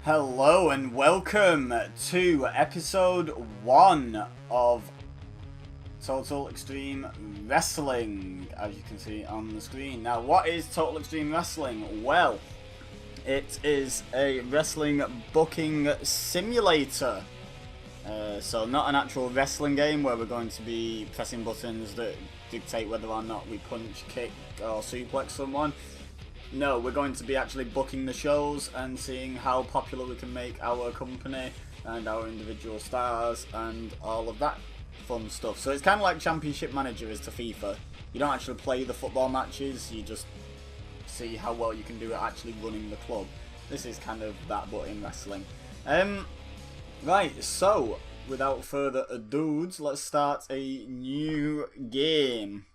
Hello and welcome to episode 1 of Total Extreme Wrestling, as you can see on the screen. Now, what is Total Extreme Wrestling? Well, it is a wrestling booking simulator. So not an actual wrestling game where we're going to be pressing buttons that dictate whether or not we punch, kick or suplex someone. No, we're going to be actually booking the shows and seeing how popular we can make our company and our individual stars and all of that fun stuff. So it's kind of like Championship Manager is to FIFA. You don't actually play the football matches, you just see how well you can do at actually running the club. This is kind of that, but in wrestling. Right, so without further ado, let's start a new game.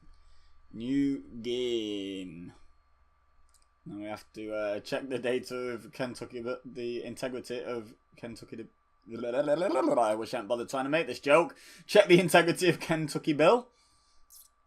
Now we have to check the data of Kentucky, but the integrity of Kentucky. I wish I hadn't bothered trying to make this joke. Check the integrity of Kentucky Bill.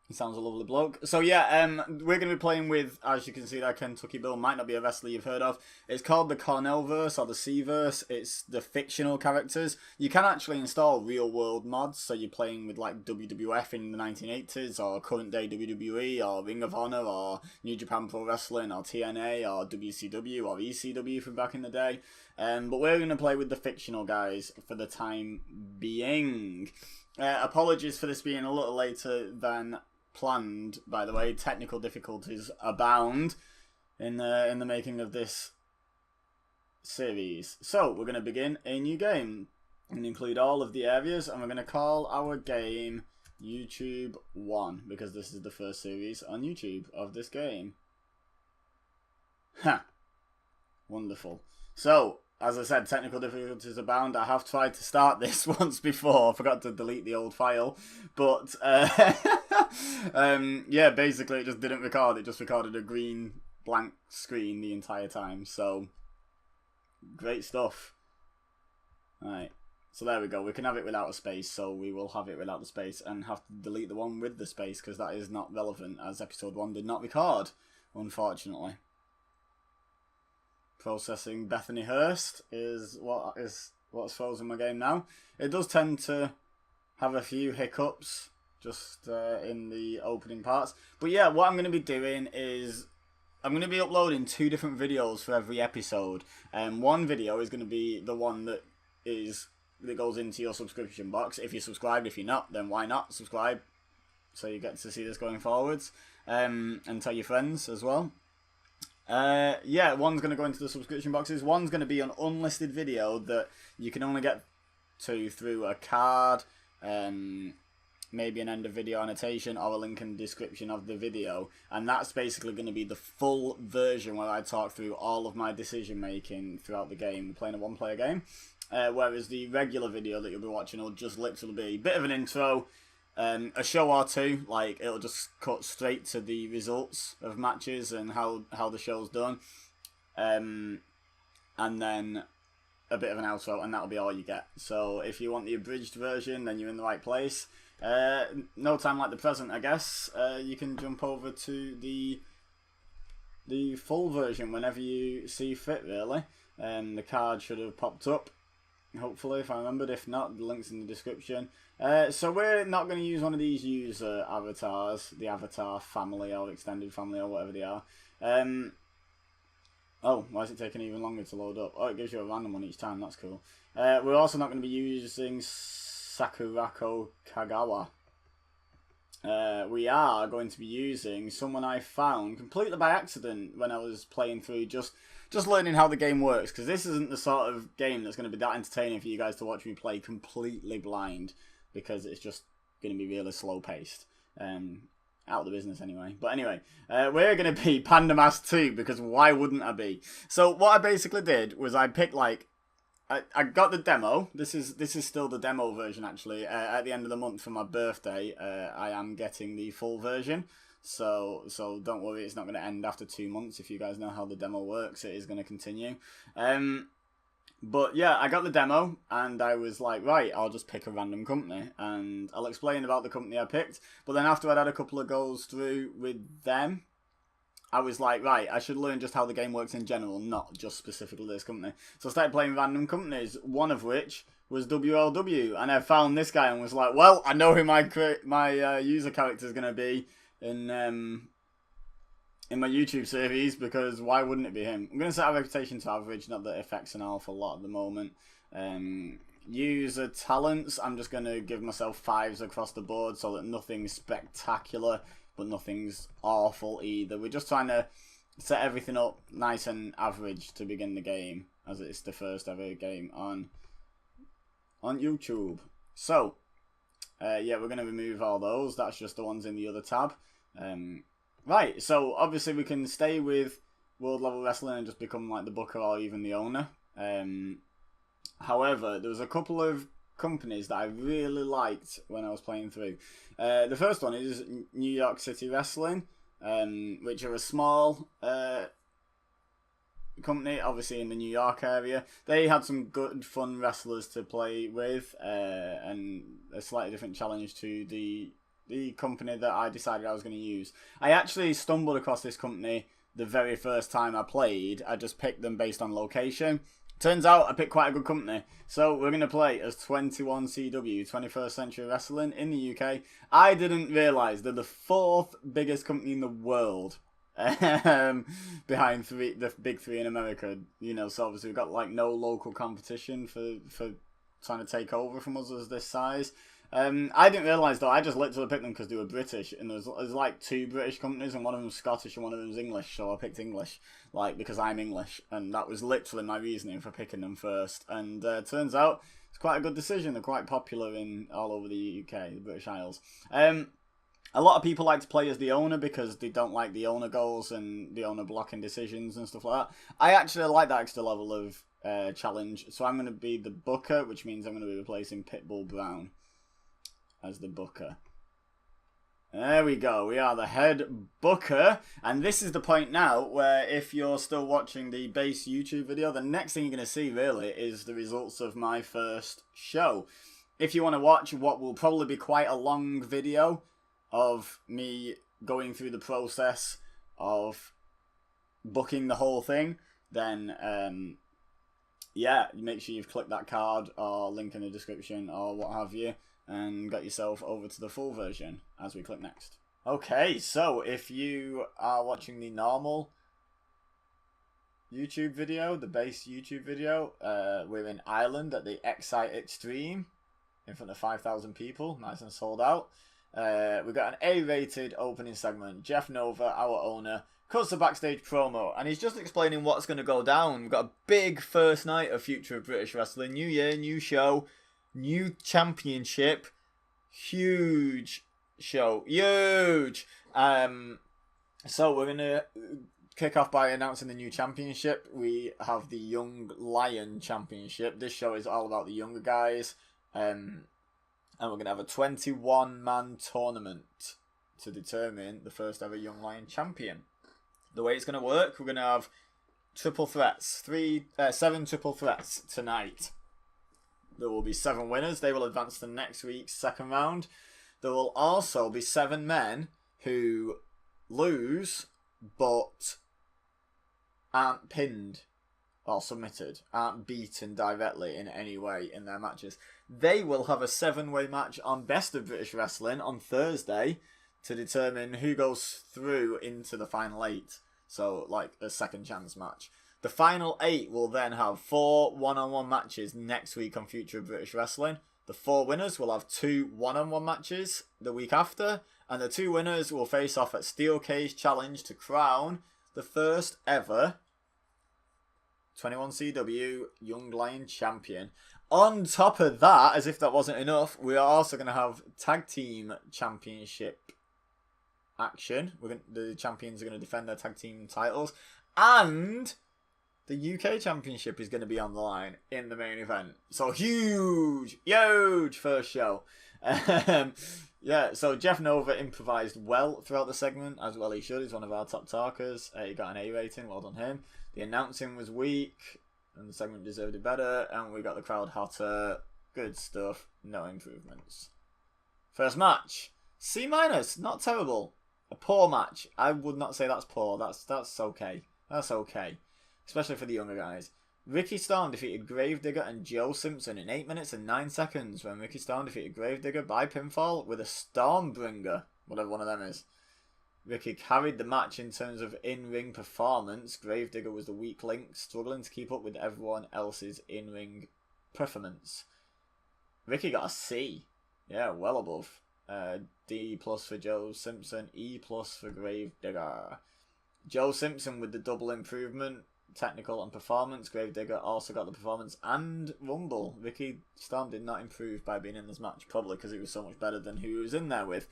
He sounds a lovely bloke. So yeah, we're going to be playing with, as you can see there, Kentucky Bill. Might not be a wrestler you've heard of. It's called the Cornellverse or the C-Verse. It's the fictional characters. You can actually install real world mods, so you're playing with like WWF in the 1980s, or current day WWE, or Ring of Honor, or New Japan Pro Wrestling, or TNA, or WCW, or ECW from back in the day. But we're going to play with the fictional guys for the time being. Apologies for this being a little later than planned, by the way. Technical difficulties abound in the making of this series. So we're going to begin a new game and include all of the areas, and we're going to call our game YouTube 1 because this is the first series on YouTube of this game. Ha! Wonderful. So, as I said, technical difficulties abound. I have tried to start this once before. I forgot to delete the old file. But, yeah, basically it just didn't record. It just recorded a green blank screen the entire time. So, great stuff. Alright, so there we go. We can have it without a space, so we will have it without the space and have to delete the one with the space because that is not relevant as episode 1 did not record, unfortunately. Processing Bethany Hurst is what's frozen my game now. It does tend to have a few hiccups just in the opening parts. But yeah, what I'm going to be doing is I'm going to be uploading 2 different videos for every episode. One video is going to be the one that goes into your subscription box. If you're subscribed, if you're not, then why not subscribe? So you get to see this going forwards. And tell your friends as well. Yeah, one's going to go into the subscription boxes. One's going to be an unlisted video that you can only get to through a card, maybe an end of video annotation or a link in the description of the video. And that's basically going to be the full version where I talk through all of my decision making throughout the game. We're playing a one-player game. Whereas the regular video that you'll be watching will just literally be a bit of an intro, a show or two, like it'll just cut straight to the results of matches and how the show's done, and then a bit of an outro, and that'll be all you get. So if you want the abridged version, then you're in the right place. No time like the present, I guess. You can jump over to the full version whenever you see fit, really. The card should have popped up, hopefully, if I remembered. If not, the link's in the description. So we're not going to use one of these user avatars, the avatar family or extended family or whatever they are. Oh, why is it taking even longer to load up? Oh, it gives you a random one each time, that's cool. We're also not going to be using Sakurako Kagawa. We are going to be using someone I found completely by accident when I was playing through, just learning how the game works, because this isn't the sort of game that's going to be that entertaining for you guys to watch me play completely blind, because it's just going to be really slow paced. Out of the business anyway. But anyway, we're going to be Panda Mask 2, because why wouldn't I be? So what I basically did was I picked like, I got the demo. This is still the demo version actually. At the end of the month for my birthday, I am getting the full version. So don't worry, it's not going to end after 2 months. If you guys know how the demo works, it is going to continue. But yeah, I got the demo and I was like, right, I'll just pick a random company and I'll explain about the company I picked. But then after I'd had a couple of goes through with them, I was like, right, I should learn just how the game works in general, not just specifically this company. So I started playing random companies, one of which was WLW, and I found this guy and was like, well, I know who my user character is going to be in my YouTube series, because why wouldn't it be him? I'm going to set our reputation to average, not that it affects an awful lot at the moment. User talents, I'm just going to give myself 5s across the board so that nothing's spectacular, but nothing's awful either. We're just trying to set everything up nice and average to begin the game, as it's the first ever game on YouTube. So, yeah, we're going to remove all those. That's just the ones in the other tab. Right, so obviously we can stay with World Level Wrestling and just become like the booker or even the owner. However, there was a couple of companies that I really liked when I was playing through. The first one is New York City Wrestling, which are a small company, obviously in the New York area. They had some good, fun wrestlers to play with, and a slightly different challenge to the company that I decided I was going to use. I actually stumbled across this company the very first time I played. I just picked them based on location. Turns out I picked quite a good company. So we're going to play as 21CW, 21st Century Wrestling in the UK. I didn't realise they're the 4th biggest company in the world. Behind the big 3 in America. You know, so obviously we've got like no local competition for trying to take over from us as this size. I didn't realise though, I just literally picked them because they were British, and there's like 2 British companies, and one of them's Scottish and one of them's English, so I picked English, like, because I'm English, and that was literally my reasoning for picking them first, and turns out it's quite a good decision. They're quite popular in all over the UK, the British Isles. A lot of people like to play as the owner because they don't like the owner goals and the owner blocking decisions and stuff like that. I actually like that extra level of challenge, so I'm going to be the booker, which means I'm going to be replacing Pitbull Brown as the booker. There we go, we are the head booker, and this is the point now where, if you're still watching the base YouTube video, the next thing you're going to see really is the results of my first show. If you want to watch what will probably be quite a long video of me going through the process of booking the whole thing, then yeah, make sure you've clicked that card or link in the description or what have you, and got yourself over to the full version as we click next. Okay, so if you are watching the normal YouTube video, the base YouTube video, we're in Ireland at the Excite Extreme in front of 5,000 people, nice and sold out. We've got an A-rated opening segment. Jeff Nova, our owner, cuts the backstage promo, and he's just explaining what's going to go down. We've got a big first night of Future of British Wrestling. New year, new show, new championship. Huge show. Huge! So we're going to kick off by announcing the new championship. We have the Young Lion Championship. This show is all about the younger guys. And we're going to have a 21-man tournament to determine the first ever Young Lion champion. The way it's going to work, we're going to have triple threats. 7 triple threats tonight. There will be 7 winners. They will advance to next week's second round. There will also be 7 men who lose but aren't pinned or submitted, aren't beaten directly in any way in their matches. They will have a 7-way match on Best of British Wrestling on Thursday to determine who goes through into the final 8. So, like a second chance match. The final 8 will then have 4 one-on-one matches next week on Future of British Wrestling. The 4 winners will have 2 one-on-one matches the week after. And the 2 winners will face off at Steel Cage Challenge to crown the first ever 21CW Young Lion champion. On top of that, as if that wasn't enough, we are also going to have Tag Team Championship action. The champions are going to defend their tag team titles. And the UK Championship is going to be on the line in the main event. So huge first show. Yeah, so Jeff Nova improvised well throughout the segment, as well he should. He's one of our top talkers. He got an A rating, well done him. The announcing was weak, and the segment deserved it better, and we got the crowd hotter. Good stuff, no improvements. First match, C-, not terrible. A poor match. I would not say that's poor. That's okay. That's okay. Especially for the younger guys. Ricky Storm defeated Gravedigger and Joe Simpson in 8 minutes and 9 seconds when Ricky Storm defeated Gravedigger by pinfall with a Stormbringer, whatever one of them is. Ricky carried the match in terms of in-ring performance. Gravedigger was the weak link, struggling to keep up with everyone else's in-ring performance. Ricky got a C. Yeah, well above. D plus for Joe Simpson, E plus for Gravedigger. Joe Simpson with the double improvement, technical and performance. Gravedigger also got the performance and rumble. Ricky Storm did not improve by being in this match, probably because he was so much better than who he was in there with.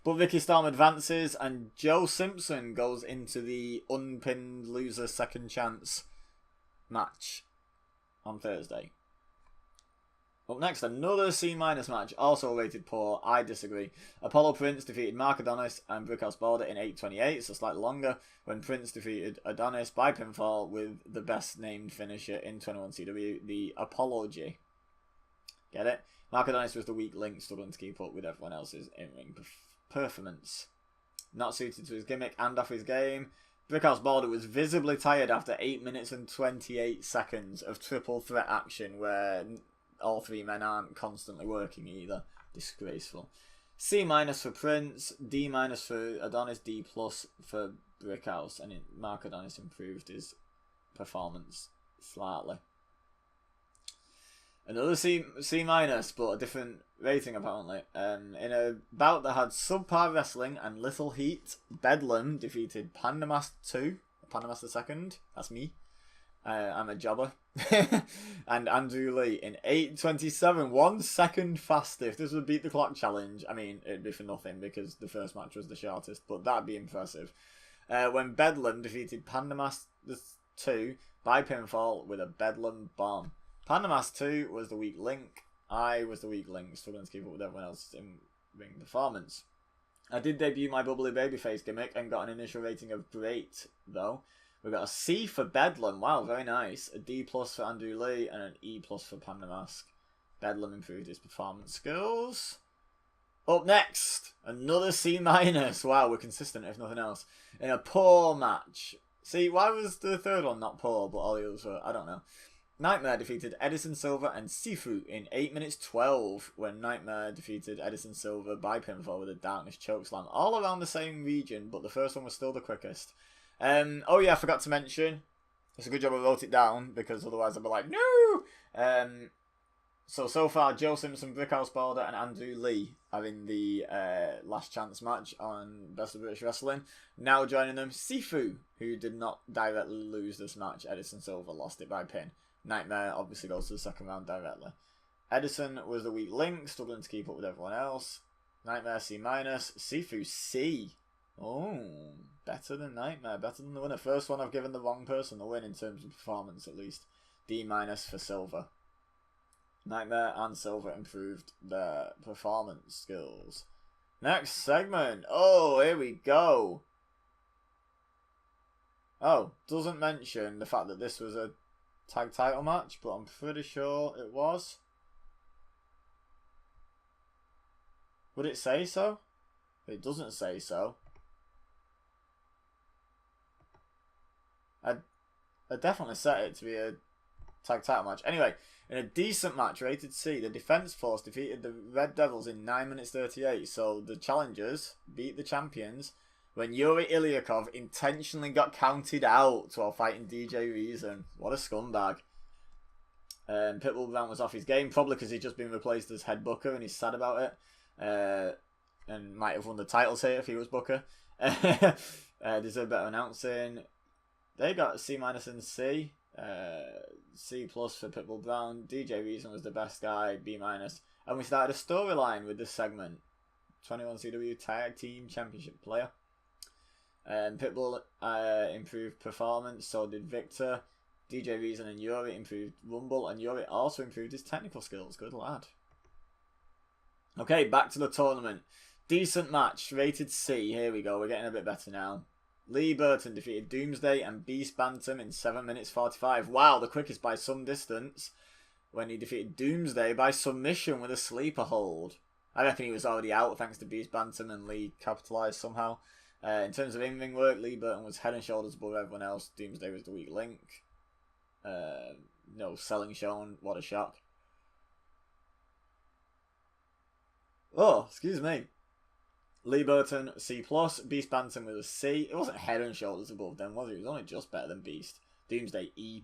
But Ricky Storm advances and Joe Simpson goes into the unpinned loser second chance match on Thursday. Up next, another C- match, also rated poor. I disagree. Apollo Prince defeated Mark Adonis and Brickhouse Border in 8:28, so slightly longer, when Prince defeated Adonis by pinfall with the best named finisher in 21CW, the Apology. Get it? Mark Adonis was the weak link, struggling to keep up with everyone else's in-ring performance. Not suited to his gimmick and off his game. Brickhouse Border was visibly tired after 8 minutes and 28 seconds of triple threat action where all three men aren't constantly working either. Disgraceful. C- for Prince, D- for Adonis, D+ for Brickhouse, and Mark Adonis improved his performance slightly. Another C-, but a different rating apparently. In a bout that had subpar wrestling and little heat, Bedlam defeated Pandamaster 2, Pandamaster 2nd, that's me. I'm a jobber. And Andrew Lee in 8:27, 1 second faster. If this would beat the clock challenge, I mean, it'd be for nothing because the first match was the shortest, but that'd be impressive. When Bedlam defeated Pandamaster 2 by pinfall with a Bedlam bomb. Pandamaster 2 was the weak link. I was the weak link, struggling to keep up with everyone else's in-ring performance. I did debut my bubbly babyface gimmick and got an initial rating of great, though. We got a C for Bedlam. Wow, very nice. A D+ for Andrew Lee and an E+ for Pandamask. Bedlam improved his performance skills. Up next, another C-. Wow, we're consistent if nothing else. In a poor match. See, why was the third one not poor, but all the others were? I don't know. Nightmare defeated Edison Silva and Sifu in 8 minutes 12 when Nightmare defeated Edison Silva by pinfall with a Darkness chokeslam. All around the same region, but the first one was still the quickest. Oh yeah, I forgot to mention. It's a good job I wrote it down because otherwise I'd be like, no! So far, Joe Simpson, Brickhouse Border, and Andrew Lee are in the last chance match on Best of British Wrestling. Now joining them, Sifu, who did not directly lose this match. Edison Silva lost it by pin. Nightmare obviously goes to the second round directly. Edison was the weak link, struggling to keep up with everyone else. Nightmare C-, Sifu C. Oh, better than Nightmare, better than the winner. First one I've given the wrong person the win in terms of performance, at least. D- for Silver. Nightmare and Silver improved their performance skills. Next segment. Oh, here we go. Oh, doesn't mention the fact that this was a tag title match, but I'm pretty sure it was. Would it say so? It doesn't say so. I definitely set it to be a tag title match. Anyway, in a decent match, rated C, the Defense Force defeated the Red Devils in 9 minutes 38. So the challengers beat the champions when Yuri Ilyakov intentionally got counted out while fighting DJ Reason. What a scumbag. Pitbull Brown was off his game, probably because he's just been replaced as head booker and he's sad about it. And might have won the titles here if he was booker. Deserve better announcing. They got C- and C. C+ for Pitbull Brown. DJ Reason was the best guy, B-. And we started a storyline with this segment. 21CW Tag Team Championship player. Pitbull improved performance, so did Victor. DJ Reason and Yuri improved Rumble, and Yuri also improved his technical skills. Good lad. Okay, back to the tournament. Decent match, rated C. Here we go, we're getting a bit better now. Lee Burton defeated Doomsday and Beast Bantam in 7 minutes 45. Wow, the quickest by some distance. When he defeated Doomsday by submission with a sleeper hold. I reckon he was already out thanks to Beast Bantam and Lee capitalised somehow. In terms of in-ring work, Lee Burton was head and shoulders above everyone else. Doomsday was the weak link. No selling shown. What a shock. Oh, excuse me. Lee Burton, C+. Beast Bantam with a C. It wasn't head and shoulders above them, was it? It was only just better than Beast. Doomsday, E+.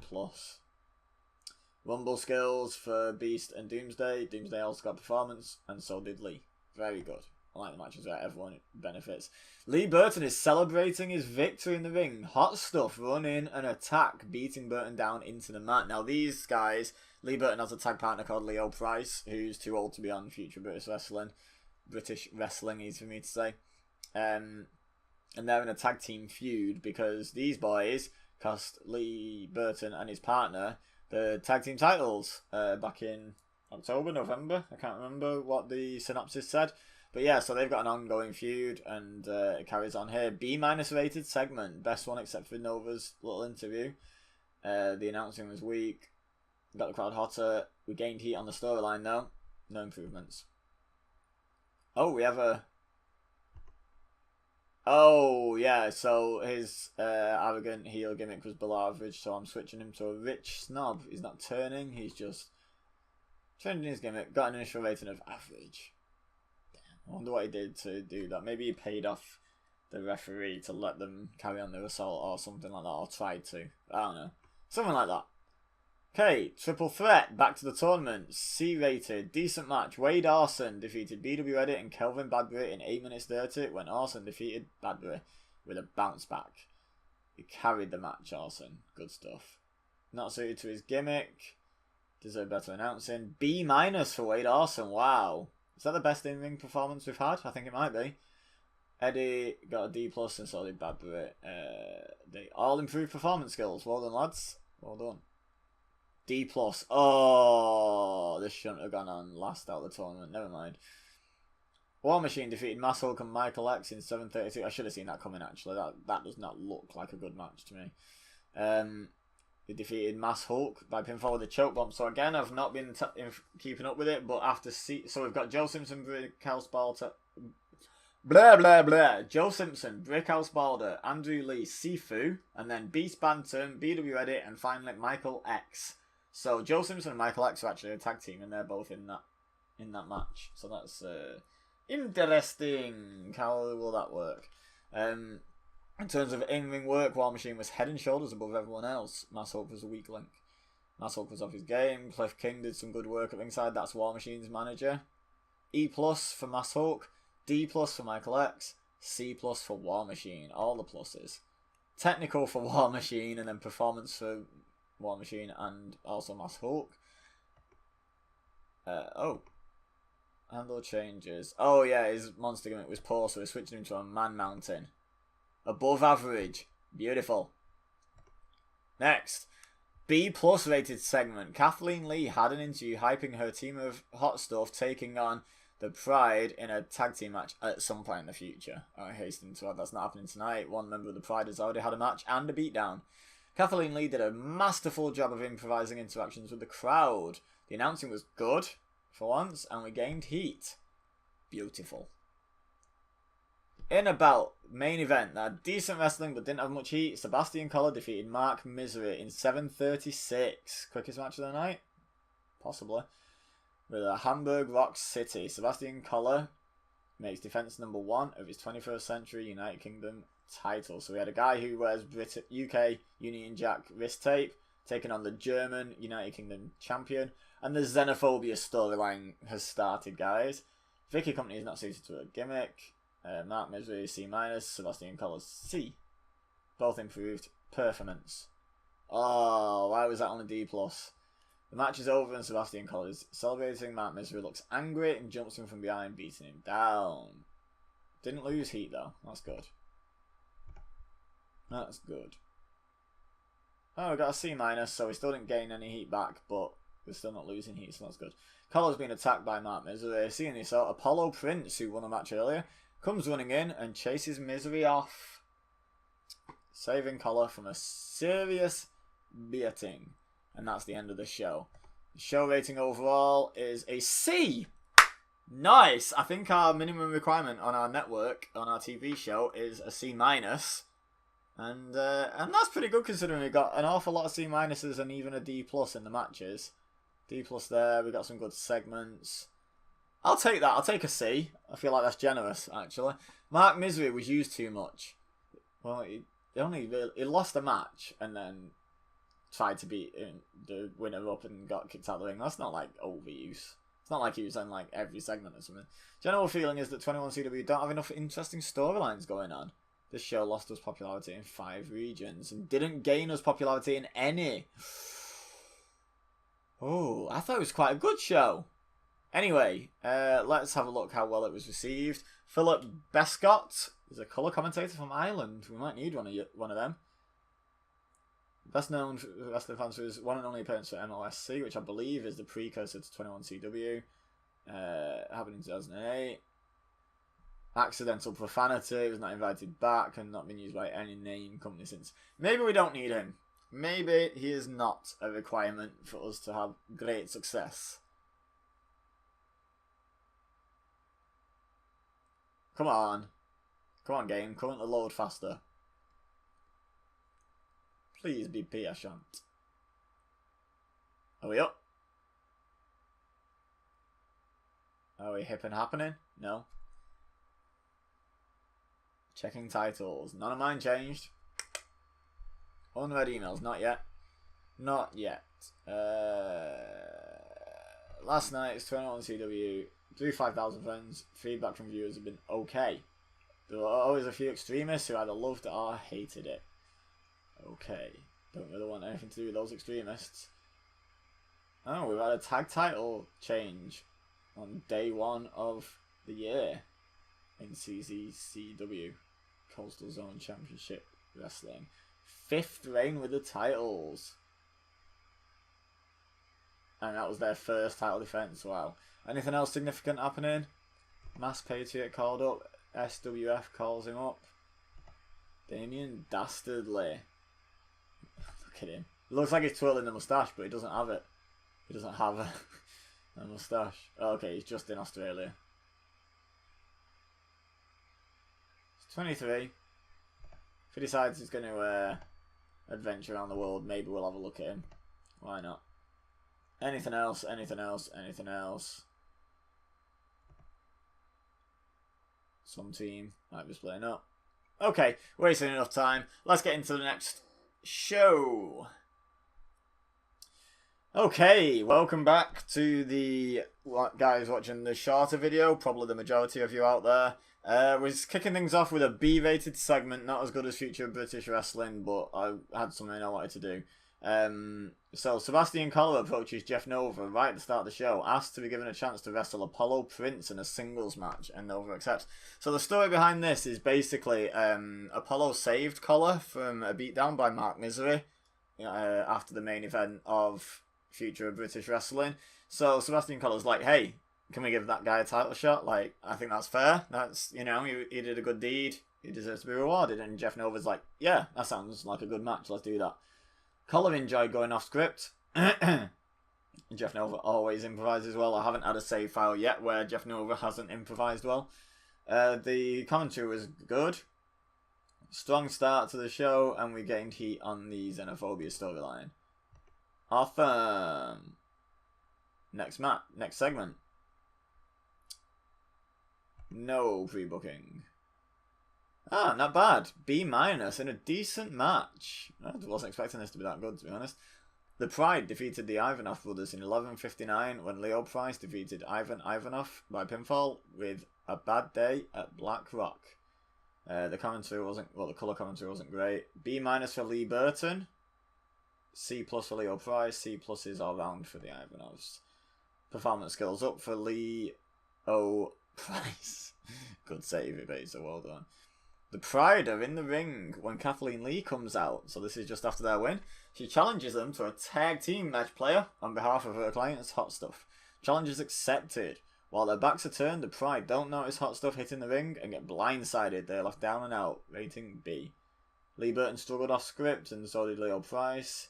Rumble skills for Beast and Doomsday. Doomsday also got performance, and so did Lee. Very good. I like the matches where everyone benefits. Lee Burton is celebrating his victory in the ring. Hot stuff, run in and attack, beating Burton down into the mat. Now these guys, Lee Burton has a tag partner called Leo Price, who's too old to be on Future British Wrestling. British Wrestling, easy for me to say. And they're in a tag team feud because these boys cost Lee Burton and his partner the tag team titles back in October, November. I can't remember what the synopsis said. But yeah, so they've got an ongoing feud, and it carries on here. B- rated segment. Best one except for Nova's little interview. The announcing was weak. Got the crowd hotter. We gained heat on the storyline though. No improvements. Oh, we have a... Oh, yeah, so his arrogant heel gimmick was below average, so I'm switching him to a rich snob. He's not turning, he's just changing his gimmick. Got an initial rating of average. I wonder what he did to do that. Maybe he paid off the referee to let them carry on their assault or something like that, or tried to. I don't know. Something like that. Okay, triple threat, back to the tournament. C-rated, decent match. Wade Arson defeated BW Edit and Kelvin Badbury in 8 minutes 30 when Arson defeated Badbury with a bounce back. He carried the match, Arson. Good stuff. Not suited to his gimmick. Deserve better announcing. B- for Wade Arson, wow. Is that the best in-ring performance we've had? I think it might be. Eddie got a D+, and so did Badbury. They all improved performance skills. Well done, lads. Well done. D+. Oh, this shouldn't have gone on last out of the tournament. Never mind. War Machine defeated Mass Hulk and Michael X in 7:32. I should have seen that coming, actually. That does not look like a good match to me. They defeated Mass Hulk by pinfall with a choke bomb. So again, I've not been keeping up with it, but after so we've got Joe Simpson, Brickhouse Balder, Joe Simpson, Brickhouse Balder, Andrew Lee, Sifu, and then Beast Bantam, BW Edit, and finally Michael X. So Joe Simpson and Michael X are actually a tag team, and they're both in that match. So that's interesting. How will that work? In terms of in-ring work, War Machine was head and shoulders above everyone else. Mass Hulk was a weak link. Mass Hulk was off his game. Cliff King did some good work at ringside. That's War Machine's manager. E+ for Mass Hulk. D+ for Michael X. C+ for War Machine. All the pluses. Technical for War Machine, and then performance for War Machine and also Mass Hulk. Handle changes. Oh yeah, his monster gimmick was poor, so we're switching him to a man mountain. Above average. Beautiful. Next. B+ rated segment. Kathleen Lee had an interview hyping her team of hot stuff taking on the Pride in a tag team match at some point in the future. I hasten to add that's not happening tonight. One member of the Pride has already had a match and a beatdown. Kathleen Lee did a masterful job of improvising interactions with the crowd. The announcing was good for once, and we gained heat. Beautiful. In about main event, they had decent wrestling but didn't have much heat. Sebastian Collar defeated Mark Misery in 7:36. Quickest match of the night? Possibly. With a Hamburg Rock City. Sebastian Collar makes defense number 1 of his 21st Century United Kingdom title. So we had a guy who wears UK Union Jack wrist tape taking on the German United Kingdom champion. And the xenophobia storyline has started, guys. Vicky Company is not suited to a gimmick. Mark Misery C-, Sebastian Collar C. Both improved performance. Oh, why was that on a D+? The match is over and Sebastian Collar is celebrating. Mark Misery looks angry and jumps him from behind, beating him down. Didn't lose heat though. That's good. That's good. Oh, we got a C-, so we still didn't gain any heat back, but we're still not losing heat, so that's good. Collar's been attacked by Mark Misery. Seeing this out, Apollo Prince, who won a match earlier, comes running in and chases Misery off, saving Collar from a serious beating. And that's the end of the show. The show rating overall is a C. Nice. I think our minimum requirement on our network, on our TV show, is a C minus, and that's pretty good considering we got an awful lot of C minuses and even a D plus in the matches. D plus there. We got some good segments. I'll take that. I'll take a C. I feel like that's generous, actually. Mark Misery was used too much. Well, he lost the match and then tried to beat the winner up and got kicked out of the ring. That's not like overuse. It's not like he was in like every segment or something. General feeling is that 21CW don't have enough interesting storylines going on. This show lost us popularity in 5 regions and didn't gain us popularity in any. Oh, I thought it was quite a good show. Anyway, let's have a look how well it was received. Philip Bescott is a colour commentator from Ireland. We might need one of them. Best known for wrestling fans for his one and only appearance for MLSC, which I believe is the precursor to 21CW. Happened in 2008. Accidental profanity, was not invited back and not been used by any name company since. Maybe we don't need him. Maybe he is not a requirement for us to have great success. Come on. Come on, game. Currently load faster. Please be patient. Are we up? Are we hip and happening? No. Checking titles. None of mine changed. Unread emails. Not yet. Not yet. Last night's 21CW. 5,000 friends. Feedback from viewers have been okay. There were always a few extremists who either loved or hated it. Okay. Don't really want anything to do with those extremists. Oh, we've had a tag title change on day 1 of the year in CZCW. Coastal Zone Championship Wrestling. 5th reign with the titles. And that was their first title defense. Wow. Anything else significant happening? Mass Patriot called up. SWF calls him up. Damien Dastardly. Look at him. It looks like he's twirling the moustache, but he doesn't have it. He doesn't have a moustache. Oh, okay, he's just in Australia. He's 23. If he decides he's going to adventure around the world, maybe we'll have a look at him. Why not? Anything else? Anything else? Anything else? Some team might be splitting up. Okay, wasting enough time. Let's get into the next show. Okay, welcome back to the guys watching the shorter video. Probably the majority of you out there. We're just kicking things off with a B-rated segment. Not as good as Future British Wrestling, but I had something I wanted to do. So Sebastian Collar approaches Jeff Nova right at the start of the show, asks to be given a chance to wrestle Apollo Prince in a singles match, and Nova accepts. So the story behind this is basically Apollo saved Collar from a beatdown by Mark Misery after the main event of Future British Wrestling. So Sebastian Collar's like, hey, can we give that guy a title shot? Like, I think that's fair. That's, you know, he did a good deed. He deserves to be rewarded. And Jeff Nova's like, yeah, that sounds like a good match. Let's do that. Collar enjoyed going off script. Jeff Nova always improvises well. I haven't had a save file yet where Jeff Nova hasn't improvised well. The commentary was good. Strong start to the show, and we gained heat on the xenophobia storyline. Awesome. Next segment. No pre-booking. Ah, not bad. B- in a decent match. I wasn't expecting this to be that good, to be honest. The Pride defeated the Ivanov brothers in 11:59 when Leo Price defeated Ivan Ivanov by pinfall with a bad day at Black Rock. The commentary wasn't, well, the colour commentary wasn't great. B- for Lee Burton. C+ for Leo Price. C+ is all round for the Ivanovs. Performance skills up for Lee O. Price. Good save, so well done. The Pride are in the ring when Kathleen Lee comes out, so this is just after their win. She challenges them to a tag team match player on behalf of her clients, Hot Stuff. Challenge is accepted. While their backs are turned, the Pride don't notice Hot Stuff hitting the ring and get blindsided. They're left down and out. Rating B. Lee Burton struggled off script, and so did Leo Price.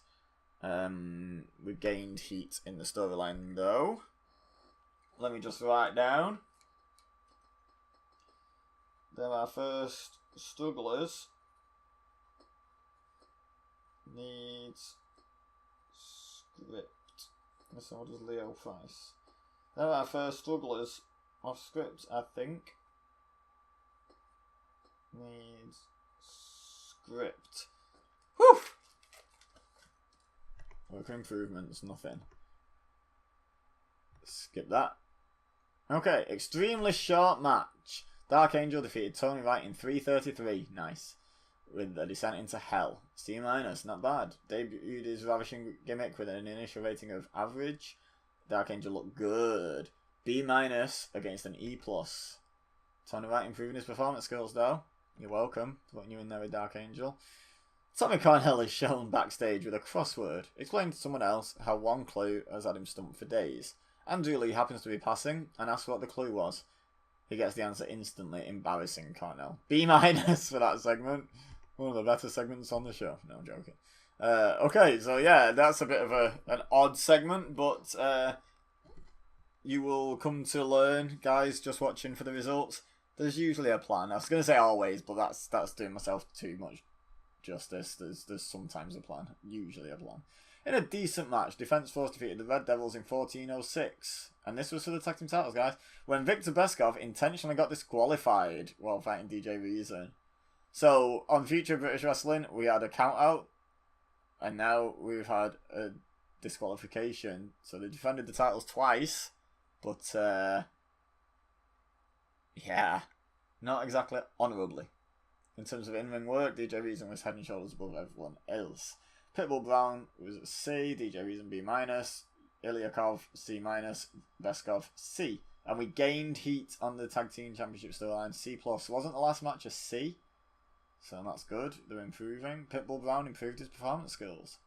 We gained heat in the storyline, though. Let me just write down. They're our first strugglers. Needs script. So what does Leo Price? They're our first strugglers off script, I think. Needs script. Whew! Worker improvements, nothing. Skip that. Okay, extremely short match. Dark Angel defeated Tony Wright in 3:33. Nice. With a descent into hell. C-, not bad. Debuted his ravishing gimmick with an initial rating of average. Dark Angel looked good. B- against an E+. Tony Wright improving his performance skills though. You're welcome. Putting you in there with Dark Angel. Tommy Cornell is shown backstage with a crossword. Explained to someone else how one clue has had him stumped for days. Andrew Lee happens to be passing and asks what the clue was. He gets the answer instantly. Embarrassing Cornell. B- for that segment. One of the better segments on the show. No, I'm joking. Okay, so yeah, that's a bit of an odd segment, but you will come to learn, guys, just watching for the results. There's usually a plan. I was going to say always, but that's doing myself too much justice. There's sometimes a plan. Usually a plan. In a decent match, Defense Force defeated the Red Devils in 14:06. And this was for the tag team titles, guys. When Victor Beskov intentionally got disqualified while fighting DJ Reason. So, on Future British Wrestling, we had a count out. And now we've had a disqualification. So they defended the titles twice. But, yeah. Not exactly honourably. In terms of in-ring work, DJ Reason was head and shoulders above everyone else. Pitbull Brown was a C, DJ Reason B-, Ilyakov C-, Beskov C. And we gained heat on the Tag Team Championship storyline, C+. Wasn't the last match a C? So that's good. They're improving. Pitbull Brown improved his performance skills.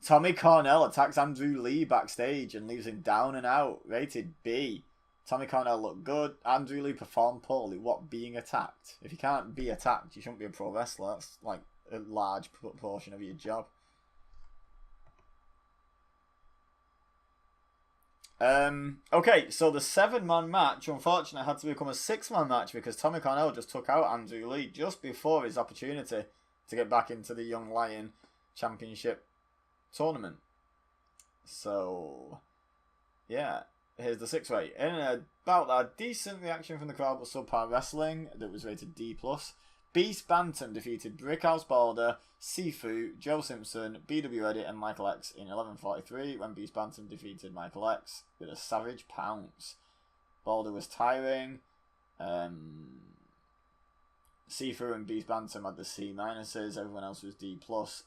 Tommy Cornell attacks Andrew Lee backstage and leaves him down and out. Rated B. Tommy Cornell looked good. Andrew Lee performed poorly. What, being attacked? If you can't be attacked, you shouldn't be a pro wrestler. That's like a large proportion of your job. Okay, so the 7-man match, unfortunately, had to become a 6-man match because Tommy Cornell just took out Andrew Lee just before his opportunity to get back into the Young Lion Championship tournament. So, yeah, here's the 6-way. In about a decent reaction from the crowd, but subpar wrestling that was rated D+. Beast Bantam defeated Brickhouse Balder, Sifu, Joe Simpson, BW Eddie and Michael X in 11:43 when Beast Bantam defeated Michael X with a savage pounce. Balder was tiring. Sifu and Beast Bantam had the C-, everyone else was D+,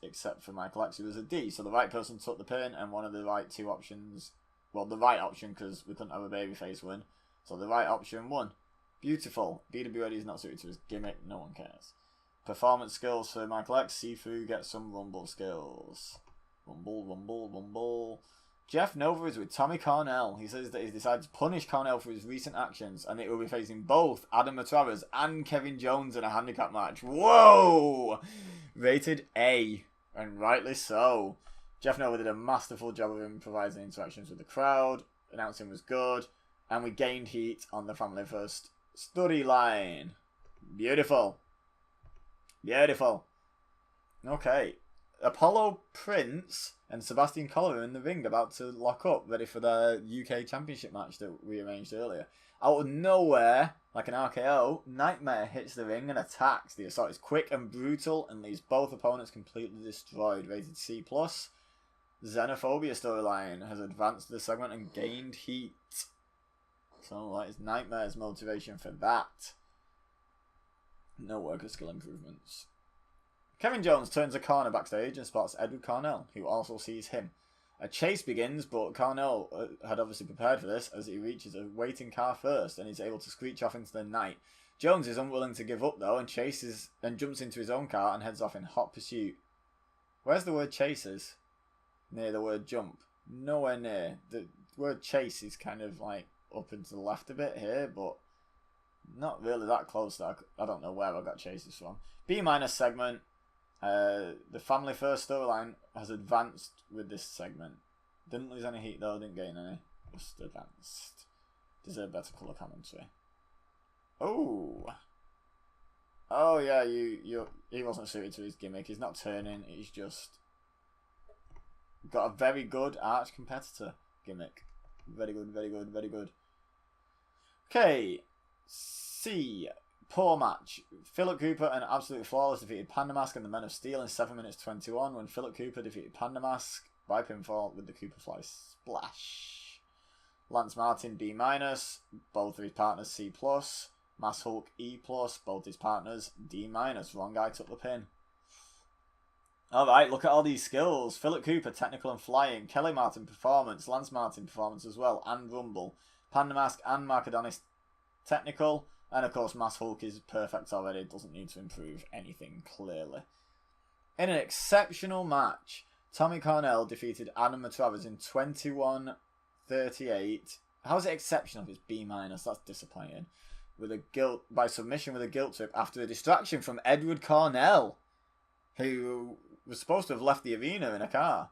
except for Michael X, who was a D. So the right person took the pin and one of the right two options, well, the right option because we couldn't have a babyface win. So the right option won. Beautiful. BW Eddie is not suited to his gimmick. No one cares. Performance skills for Michael X. Sifu gets some Rumble skills. Rumble. Jeff Nova is with Tommy Cornell. He says that he's decided to punish Cornell for his recent actions and it will be facing both Adam Matravers and Kevin Jones in a handicap match. Whoa! Rated A. And rightly so. Jeff Nova did a masterful job of improvising interactions with the crowd. Announcing was good. And we gained heat on the Family First storyline. Beautiful. Okay. Apollo Prince and Sebastian Collar are in the ring about to lock up, ready for their UK Championship match that we arranged earlier. Out of nowhere, like an RKO, Nightmare hits the ring and attacks. The assault is quick and brutal and leaves both opponents completely destroyed. Rated C+. Xenophobia storyline has advanced the segment and gained heat. So that is Nightmare's motivation for that. No worker skill improvements. Kevin Jones turns a corner backstage and spots Edward Cornell, who also sees him. A chase begins, but Cornell had obviously prepared for this as he reaches a waiting car first and is able to screech off into the night. Jones is unwilling to give up though and jumps into his own car and heads off in hot pursuit. Where's the word chases? Near the word jump. Nowhere near. The word chase is kind of like up and to the left a bit here, but not really that close. I don't know where I got chases from. B- segment. The Family First storyline has advanced with this segment. Didn't lose any heat though, didn't gain any. Just advanced. Deserve better colour commentary. Oh! Oh yeah, he wasn't suited to his gimmick. He's not turning. He's just got a very good arch competitor gimmick. Very good, very good, very good. Okay, C. Poor match. Philip Cooper and Absolutely Flawless defeated Panda Mask and the Men of Steel in 7 minutes 21 when Philip Cooper defeated Panda Mask by pinfall with the Cooper Fly Splash. Lance Martin B-, both of his partners C+. Mass Hulk E+, both his partners D-. Wrong guy took the pin. Alright, look at all these skills. Philip Cooper, technical and flying. Kelly Martin, performance. Lance Martin, performance as well. And Rumble. Panda Mask and Mark Adonis, technical. And of course, Mass Hulk is perfect already. Doesn't need to improve anything, clearly. In an exceptional match, Tommy Cornell defeated Adam Matravers in 21-38. How is it exceptional if it's B-? That's disappointing. By submission with a guilt trip after a distraction from Edward Cornell, who was supposed to have left the arena in a car.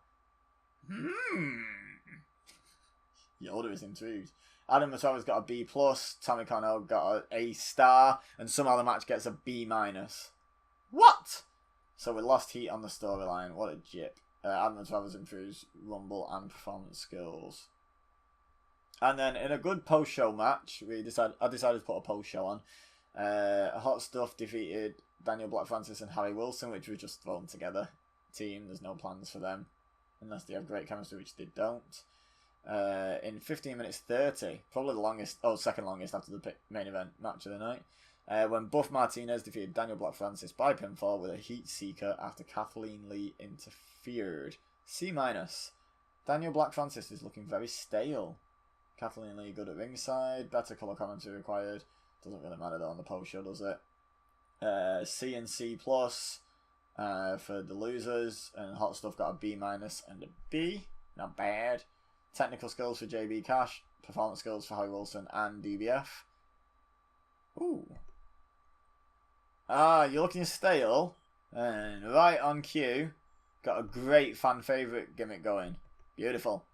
Yoda is intrigued. Adam Matravers got a B+, Tommy Cornell got an A*, and somehow the match gets a B-. What? So we lost heat on the storyline. What a jip. Adam Matravers improves Rumble and performance skills. And then in a good post-show match, I decided to put a post-show on. Hot Stuff defeated Daniel Black Francis and Harry Wilson, which was just thrown together. Team, there's no plans for them. Unless they have great chemistry, which they don't. In 15 minutes 30, probably the longest, second longest after the main event match of the night. When Buff Martinez defeated Daniel Black Francis by pinfall with a heat seeker after Kathleen Lee interfered. C-. Daniel Black Francis is looking very stale. Kathleen Lee good at ringside. Better colour commentary required. Doesn't really matter though on the post show, does it? C and C+ for the losers. And Hot Stuff got a B- and a B. Not bad. Technical skills for JB Cash. Performance skills for Harry Wilson and DBF. Ooh. You're looking stale. And right on cue. Got a great fan favourite gimmick going. Beautiful.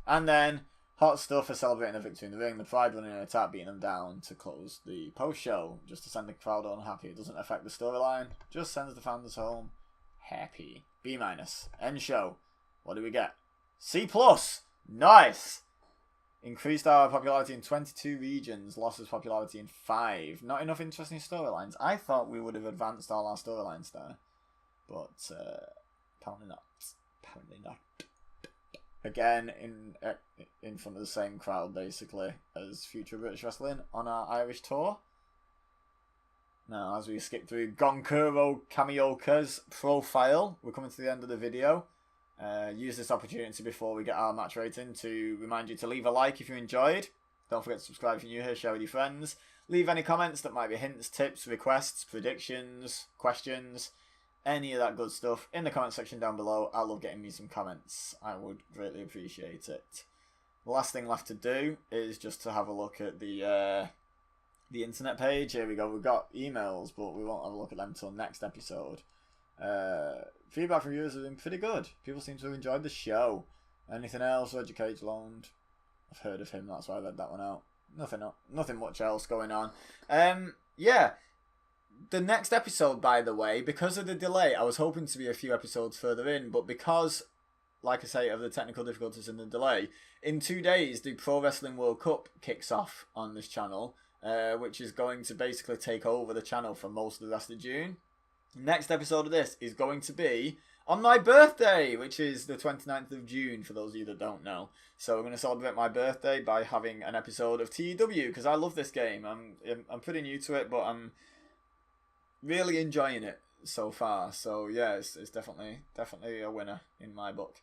And then Hot Stuff are celebrating a victory in the ring. The Pride running an attack, beating them down to close the post-show. Just to send the crowd unhappy. It doesn't affect the storyline. Just sends the fans home happy. B-. End show. What do we get? C+. Nice! Increased our popularity in 22 regions. Lost its popularity in 5. Not enough interesting storylines. I thought we would have advanced all our storylines there. But apparently not. Apparently not. Again, in front of the same crowd, basically, as Future British Wrestling on our Irish tour. Now, as we skip through Gonkuro Kamioka's profile, we're coming to the end of the video. Use this opportunity before we get our match rating to remind you to leave a like if you enjoyed. Don't forget to subscribe if you're new here, share with your friends. Leave any comments that might be hints, tips, requests, predictions, questions, any of that good stuff in the comment section down below. I love getting me some comments. I would greatly appreciate it. The last thing left to do is just to have a look at the internet page. Here we go. We've got emails, but we won't have a look at them until next episode. Feedback from viewers has been pretty good. People seem to have enjoyed the show. Anything else? Roger Cage loaned. I've heard of him, that's why I read that one out. Nothing much else going on. Yeah. The next episode, by the way, because of the delay, I was hoping to be a few episodes further in, but because, like I say, of the technical difficulties and the delay, in 2 days the Pro Wrestling World Cup kicks off on this channel, which is going to basically take over the channel for most of the rest of June. Next episode of this is going to be on my birthday, which is the 29th of June, for those of you that don't know. So we're going to celebrate my birthday by having an episode of TEW, because I love this game. I'm pretty new to it, but I'm really enjoying it so far. So yeah, it's definitely a winner in my book.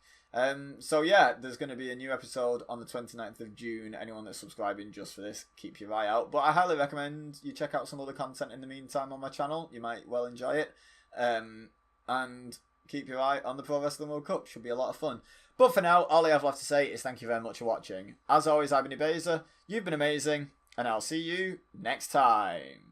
So yeah, there's going to be a new episode on the 29th of June. Anyone that's subscribing just for this, keep your eye out. But I highly recommend you check out some other content in the meantime on my channel. You might well enjoy it. And keep your eye on the Pro Wrestling World Cup. Should be a lot of fun. But for now, all I have left to say is thank you very much for watching. As always, I've been Ibeza. You've been amazing. And I'll see you next time.